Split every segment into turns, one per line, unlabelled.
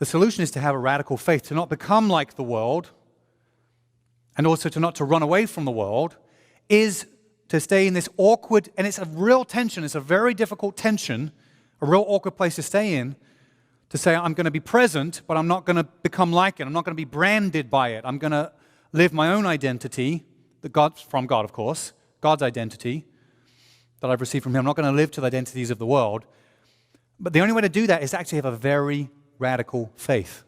The solution is to have a radical faith, to not become like the world, and also to not to run away from the world, is to stay in this awkward, and it's a real tension, it's a very difficult tension, a real awkward place to stay in, to say I'm going to be present, but I'm not going to become like it. I'm not going to be branded by it. I'm going to live my own identity, from God, of course, God's identity that I've received from Him. I'm not going to live to the identities of the world. But the only way to do that is to actually have a very radical faith.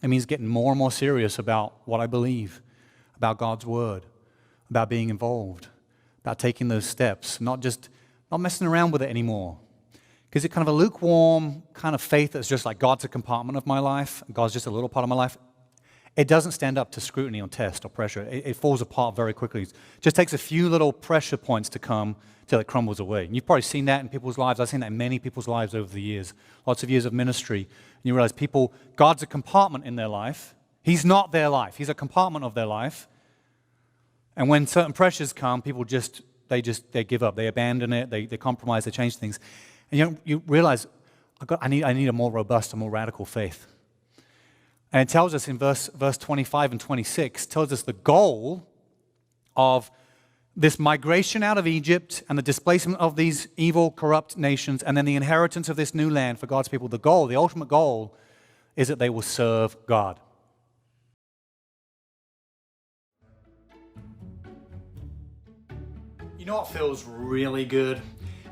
It means getting more and more serious about what I believe, about God's Word, about being involved, about taking those steps, not messing around with it anymore. Because it's kind of a lukewarm kind of faith that's just like God's a compartment of my life, God's just a little part of my life. It doesn't stand up to scrutiny or test or pressure. It falls apart very quickly. It just takes a few little pressure points to come till it crumbles away. And you've probably seen that in people's lives. I've seen that in many people's lives over the years. Lots of years of ministry. And you realize God's a compartment in their life. He's not their life. He's a compartment of their life. And when certain pressures come, people they give up. They abandon it. They compromise. They change things. And you realize, I need a more robust, a more radical faith. And it tells us in verse 25 and 26, tells us the goal of this migration out of Egypt and the displacement of these evil, corrupt nations, and then the inheritance of this new land for God's people. The ultimate goal, is that they will serve God. You know what feels really good?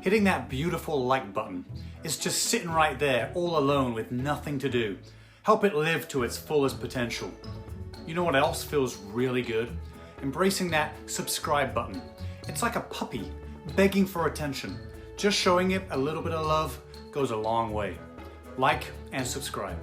Hitting that beautiful like button. It's just sitting right there, all alone with nothing to do. Help it live to its fullest potential. You know what else feels really good? Embracing that subscribe button. It's like a puppy begging for attention. Just showing it a little bit of love goes a long way. Like and subscribe.